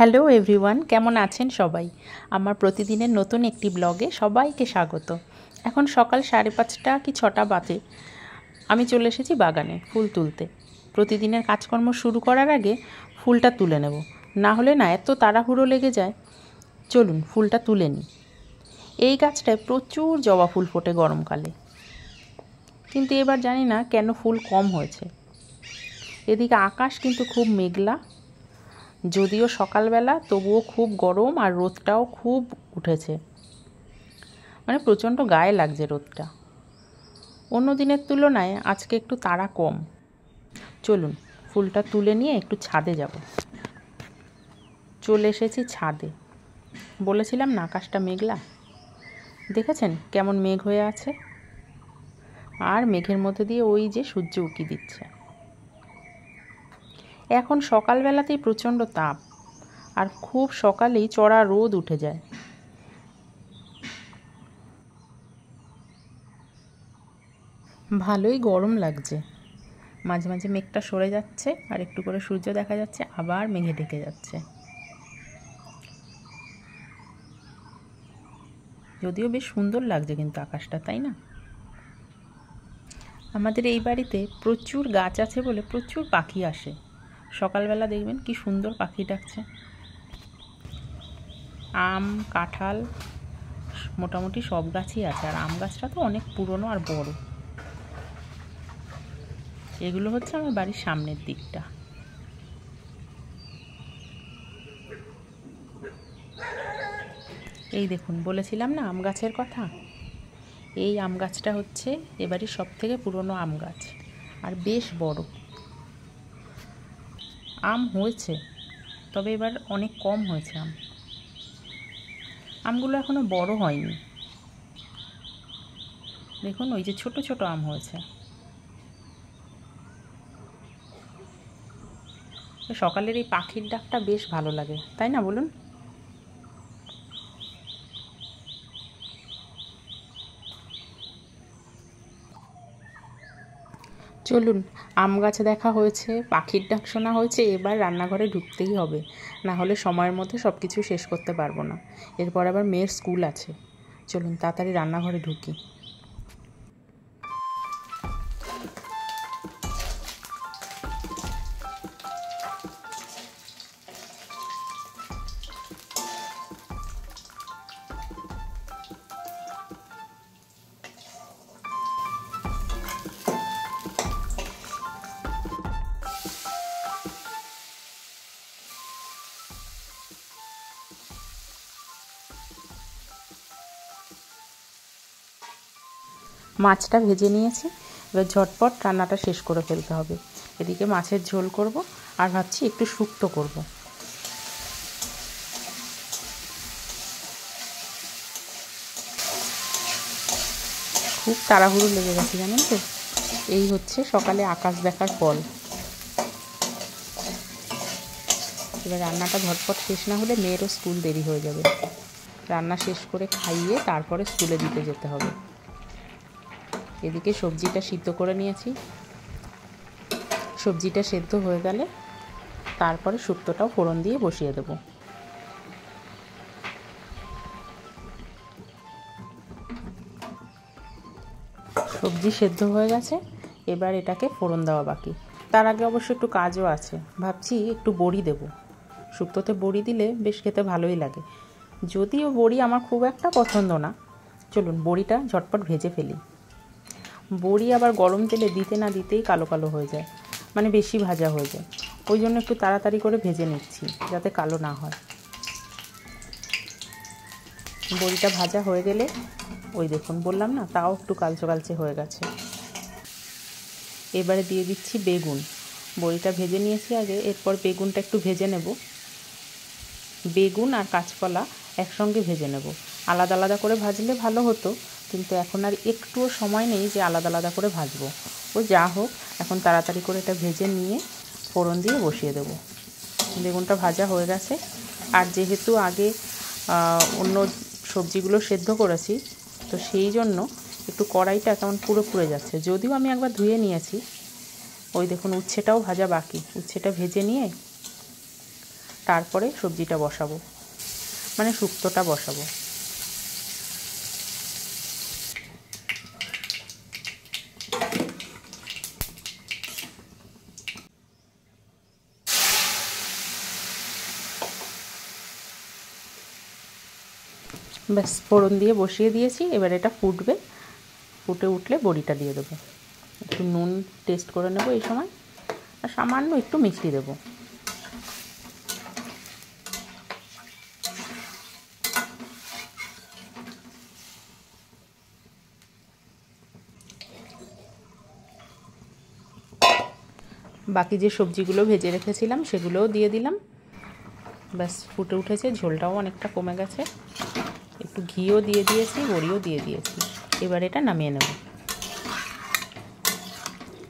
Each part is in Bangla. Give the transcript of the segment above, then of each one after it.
হ্যালো এভরিওয়ান, কেমন আছেন সবাই? আমার প্রতিদিনের নতুন একটি ব্লগে সবাইকে স্বাগত। এখন সকাল 5:30 কি 6টা বাজে। আমি চলে এসেছি বাগানে ফুল তুলতে। প্রতিদিনের কাজকর্ম শুরু করার আগে ফুলটা তুলে নেব, না হলে না এত তাড়াহুড়ো লেগে যায়। চলুন ফুলটা তুলে নিই। এই গাছটায় প্রচুর জবা ফুল ফোটে গরমকালে, কিন্তু এবার জানি না কেন ফুল কম হয়েছে। এদিকে আকাশ কিন্তু খুব মেঘলা, যদিও সকালবেলা, তবুও খুব গরম আর রোদটাও খুব উঠেছে, মানে প্রচণ্ড গায়ে লাগছে রোদটা। অন্য দিনের তুলনায় আজকে একটু তাড়া কম। চলুন ফুলটা তুলে নিয়ে একটু ছাদে যাব। চলে এসেছি ছাদে। বলেছিলাম না আকাশটা মেঘলা, দেখেছেন কেমন মেঘ হয়ে আছে, আর মেঘের মধ্যে দিয়ে ওই যে সূর্য উঁকি দিচ্ছে। এখন সকালবেলাতেই প্রচণ্ড তাপ, আর খুব সকালেই চড়া রোদ উঠে যায়। ভালোই গরম লাগছে। মাঝে মাঝে মেঘটা সরে যাচ্ছে আর একটু করে সূর্য দেখা যাচ্ছে, আবার মেঘে ঢেকে যাচ্ছে। যদিও বেশ সুন্দর লাগছে কিন্তু আকাশটা, তাই না? আমাদের এই বাড়িতে প্রচুর গাছ আছে বলে প্রচুর পাখি আসে। সকালবেলা দেখবেন কি সুন্দর পাখি ডাকছে। আম, কাঁঠাল মোটামুটি সব গাছই আছে, আর আম গাছটা তো অনেক পুরনো আর বড়। এগুলো হচ্ছে আমার বাড়ির সামনের দিকটা। এই দেখুন, বলেছিলাম না আম গাছের কথা। এই আম গাছটা হচ্ছে এবারের সব থেকে পুরনো আম গাছ, আর বেশ বড়। আম হয়েছে, তবে এবার অনেক কম হয়েছে আমগুলো এখনো বড় হয়নি। দেখুন ওই যে ছোট ছোট আম হয়েছে। সকালের এই পাখির ডাকটা বেশ ভালো লাগে, তাই না বলুন? চলুন, আম গাছে দেখা হয়েছে, পাখির ডাক শোনা হয়েছে, এবার রান্নাঘরে ঢুকতেই হবে, না হলে সময়ের মধ্যে সব কিছু শেষ করতে পারবো না। এরপর আবার মেয়ের স্কুল আছে। চলুন তাড়াতাড়ি রান্নাঘরে ঢুকি। মাছটা ভেজে নিয়েছি, এবার ঝটপট রান্নাটা শেষ করে ফেলতে হবে। এদিকে মাছের ঝোল করব, আর ভাবছি একটু শুক্তো করব। খুব তাড়াহুড়ো লেগে গেছে জানেন তো। এই হচ্ছে সকালে আকাশ দেখার ফল। এবার রান্নাটা ঝটপট শেষ না হলে মেয়েরও স্কুল দেরি হয়ে যাবে। রান্না শেষ করে খাইয়ে তারপরে স্কুলে দিতে যেতে হবে। এদিকে সবজিটা সিদ্ধ করে নিয়েছি। সবজিটা সেদ্ধ হয়ে গেলে তারপরে শুক্তোটাও ফোড়ন দিয়ে বসিয়ে দেব। সবজি সেদ্ধ হয়ে গেছে, এবার এটাকে ফোড়ন দেওয়া বাকি। তার আগে অবশ্য একটু কাজও আছে। ভাবছি একটু বড়ি দেব। শুক্তোতে বড়ি দিলে বেশ খেতে ভালোই লাগে, যদিও বড়ি আমার খুব একটা পছন্দ না। চলুন বড়িটা ঝটপট ভেজে ফেলি। বড়ি আবার গরম তেলে দিতে না দিতেই কালো কালো হয়ে যায়, মানে বেশি ভাজা হয়ে যায়। ওই জন্য একটু তাড়াতাড়ি করে ভেজে নিচ্ছি, যাতে কালো না হয়। বড়িটা ভাজা হয়ে গেলে ওই দেখুন, বললাম না, তাও একটু কালচে কালচে হয়ে গেছে। এবারে দিয়ে দিচ্ছি বেগুন। বড়িটা ভেজে নিয়েছি আগে, এরপর বেগুনটা একটু ভেজে নেব। বেগুন আর কাঁচকলা একসঙ্গে ভেজে নেব। আলাদা আলাদা করে ভাজলে ভালো হতো, কিন্তু এখন আর একটুও সময় নেই যে আলাদা আলাদা করে ভাজবো। ও যা হোক, এখন তাড়াতাড়ি করে এটা ভেজে নিয়ে ফোড়ন দিয়ে বসিয়ে দেব। বেগুনটা ভাজা হয়ে গেছে, আর যেহেতু আগে অন্য সবজিগুলো সেদ্ধ করেছি, তো সেই জন্য একটু কড়াইটা কেমন পুরো পুড়ে যাচ্ছে। যদিও আমি একবার ধুয়ে নিয়েছি। ওই দেখুন উচ্ছেটাও ভাজা বাকি। উচ্ছেটা ভেজে নিয়ে তারপরে সবজিটা বসাবো, মানে শুক্তোটা বসাবো। ব্যাস ফোড়ন দিয়ে বসিয়ে দিয়েছি, এবার এটা ফুটবে, ফুটে উঠলে বড়িটা দিয়ে দেবো। একটু নুন টেস্ট করে নেবো এই সময়, আর সামান্য একটু মিষ্টি দেবো। বাকি যে সবজিগুলো ভেজে রেখেছিলাম সেগুলোও দিয়ে দিলাম। ব্যাস ফুটে উঠেছে, ঝোলটাও অনেকটা কমে গেছে। একটু ঘিও দিয়ে দিয়েছি, বড়িও দিয়ে দিয়েছি। এবার এটা নামিয়ে নেব।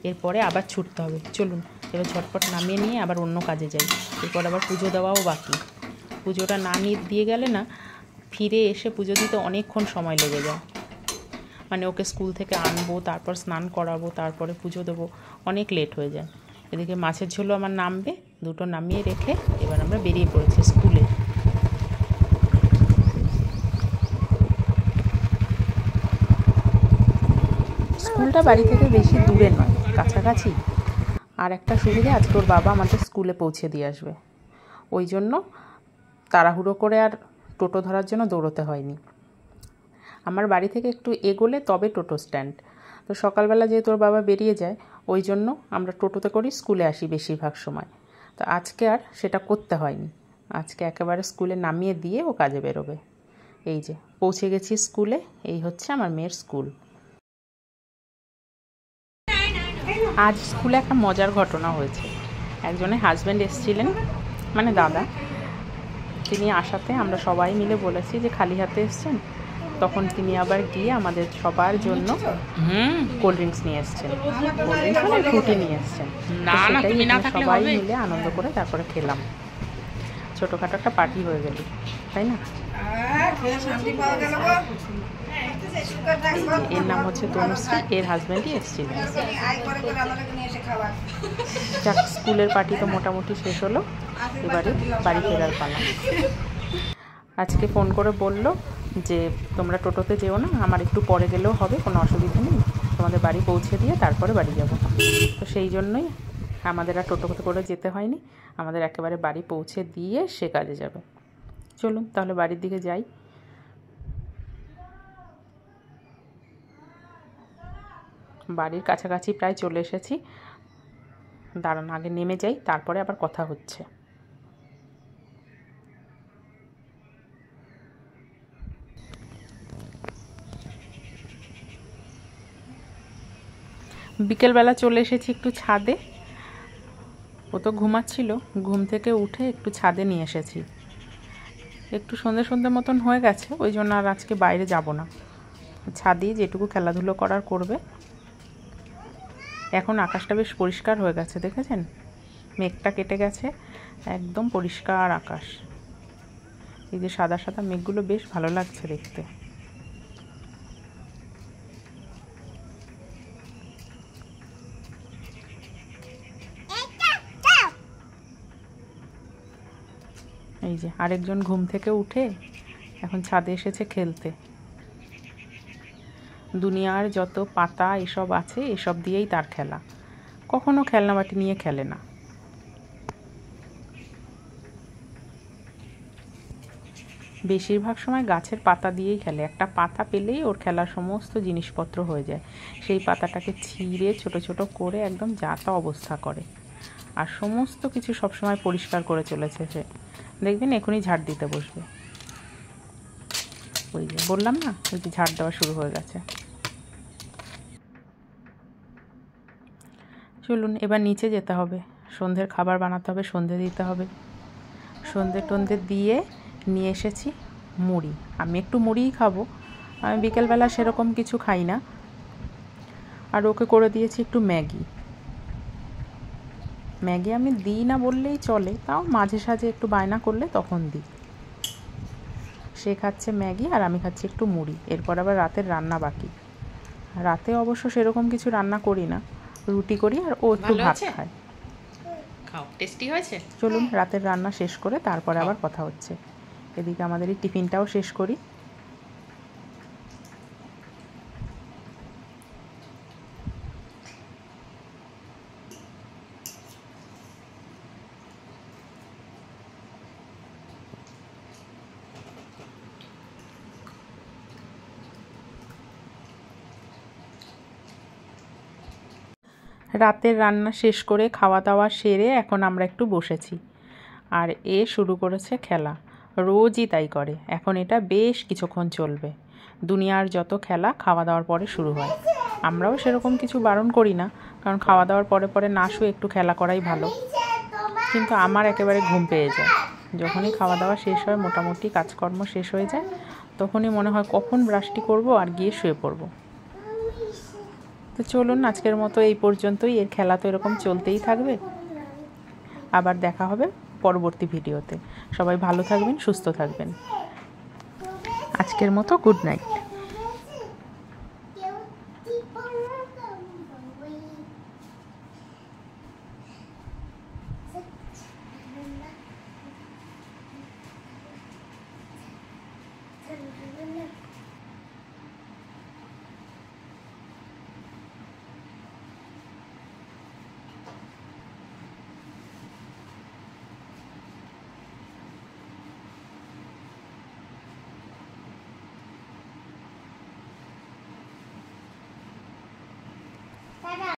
এরপরে আবার ছুটতে হবে। চলুন এবার ঝটপট নামিয়ে নিয়ে আবার অন্য কাজে যাই। এরপর আবার পুজো দেওয়াও বাকি। পুজোটা না দিয়ে গেলে না, ফিরে এসে পুজো দিতে অনেকক্ষণ সময় লেগে যায়। মানে ওকে স্কুল থেকে আনবো, তারপর স্নান করাবো, তারপরে পুজো দেবো, অনেক লেট হয়ে যায়। এদিকে মাছের ঝোলও আমার নামবে, দুটো নামিয়ে রেখে এবার আমরা বেরিয়ে পড়েছি স্কুলে। স্কুলটা বাড়ি থেকে বেশি দূরে নয়, কাছাকাছি। আর একটা সুবিধা, আজকে ওর বাবা আমাদের স্কুলে পৌঁছে দিয়ে আসবে, ওই জন্য তাড়াহুড়ো করে আর টোটো ধরার জন্য দৌড়োতে হয়নি। আমার বাড়ি থেকে একটু এগোলে তবে টোটো স্ট্যান্ড। তো সকালবেলা যেহেতু ওর বাবা বেরিয়ে যায়, ওই জন্য আমরা টোটোতে করেই স্কুলে আসি বেশিরভাগ সময়। তো আজকে আর সেটা করতে হয়নি, আজকে একেবারে স্কুলে নামিয়ে দিয়ে ও কাজে বেরোবে। এই যে পৌঁছে গেছি স্কুলে, এই হচ্ছে আমার মেয়ের স্কুল। আজ স্কুলে একটা মজার ঘটনা হয়েছে। একজনের হাজব্যান্ড এসেছিলেন, মানে দাদা, তিনি আসাতে আমরা সবাই মিলে বলেছি যে খালি হাতে এসছেন। তখন তিনি আবার গিয়ে আমাদের সবার জন্য কোল্ড ড্রিঙ্কস নিয়ে এসছেন, কোল্ড ড্রিঙ্কস মানে ফ্রুটি নিয়ে এসছেন। সবাই মিলে আনন্দ করে তারপরে খেলাম। ছোটোখাটো একটা পার্টি হয়ে গেল, তাই না? এর নাম হচ্ছে তনুশ্রী, এর হাজব্যান্ডই এসেছিলেন। যাক, স্কুলের পার্টি তো মোটামুটি শেষ হলো, এবারে বাড়ি ফেরার পালা। আজকে ফোন করে বলল যে তোমরা টোটোতে যেও না, আমার একটু পরে গেলেও হবে, কোনো অসুবিধা নেই, তোমাদের বাড়ি পৌঁছে দিয়ে তারপরে বাড়ি যাব। তো সেই জন্যই আমাদের আর টোটোতে করে যেতে হয়নি, আমাদের একেবারে বাড়ি পৌঁছে দিয়ে সে কাজে যাবে। চলুন তাহলে বাড়ির দিকে যাই। বাড়ির কাছাকাছি প্রায় চলে এসেছি, দাঁড়ান আগে নেমে যাই, তারপরে আবার কথা হচ্ছে। বিকেলবেলা চলে এসেছি একটু ছাদে। ও তো ঘুমাচ্ছিল, ঘুম থেকে উঠে একটু ছাদে নিয়ে এসেছি। একটু সন্ধে সন্ধে মতন হয়ে গেছে, ওই জন্য আর আজকে বাইরে যাব না, ছাদেই যেটুকু খেলাধুলো করার করবে। এখন আকাশটা বেশ পরিষ্কার হয়ে গেছে, দেখেছেন? মেঘটা কেটে গেছে, একদম পরিষ্কার আকাশ। এই যে সাদা সাদা মেঘগুলো বেশ ভালো লাগছে দেখতে। এই যে আরেকজন ঘুম থেকে উঠে এখন ছাদে এসেছে খেলতে। দুনিয়ার যত পাতা এসব আছে, এসব দিয়েই তার খেলা, কখনো খেলনাবাটি নিয়ে খেলে না। বেশিরভাগ সময় গাছের পাতা দিয়েই খেলে, একটা পাতা পেলেই ওর খেলার সমস্ত জিনিসপত্র হয়ে যায়। সেই পাতাটাকে ছিঁড়ে ছোট ছোট করে একদম যা তা অবস্থা করে, আর সমস্ত কিছু সবসময় পরিষ্কার করে চলেছে সে। দেখবেন এখনই ঝাড় দিতে বসবে। ওই যে বললাম না, ওই যে ঝাড় দেওয়া শুরু হয়ে গেছে। চলুন এবার নিচে যেতে হবে, সন্ধ্যের খাবার বানাতে হবে, সন্ধে দিতে হবে। সন্ধে টন্ধে দিয়ে নিয়ে এসেছি মুড়ি। আমি একটু মুড়িই খাবো, আমি বিকেলবেলা সেরকম কিছু খাই না। আর ওকে করে দিয়েছি একটু ম্যাগি। ম্যাগি আমি দিই না বললেই চলে, তাও মাঝে সাঝে একটু বায়না করলে তখন দিই। সে খাচ্ছে ম্যাগি আর আমি খাচ্ছি একটু মুড়ি। এরপর আবার রাতের রান্না বাকি। রাতে অবশ্য সেরকম কিছু রান্না করি না, রুটি করি আর ও একটু ভাত খায়। খাও, টেস্টি হয়েছে। চলুন রাতের রান্না শেষ করে তারপরে আবার কথা হচ্ছে। এদিকে আমাদের এই টিফিনটাও শেষ করি। রাতের রান্না শেষ করে খাওয়া দাওয়া সেরে এখন আমরা একটু বসেছি, আর শুরু করেছে খেলা। রোজই তাই করে, এখন এটা বেশ কিছুক্ষণ চলবে। দুনিয়ার যত খেলা খাওয়া দাওয়ার পরে শুরু হয়। আমরাও সেরকম কিছু বারণ করি না, কারণ খাওয়া দাওয়ার পরে পরে না শুয়ে একটু খেলা করাই ভালো। কিন্তু আমার একেবারে ঘুম পেয়ে যায়। যখনই খাওয়া দাওয়া শেষ হয়, মোটামুটি কাজকর্ম শেষ হয়ে যায়, তখনই মনে হয় কখন ব্রাশটি করব আর গিয়ে শুয়ে পড়ব। তো চলুন আজকের মতো এই পর্যন্তই। এর খেলা তো এরকম চলতেই থাকবে। আবার দেখা হবে পরবর্তী ভিডিওতে। সবাই ভালো থাকবেন, সুস্থ থাকবেন। আজকের মতো গুড নাইট।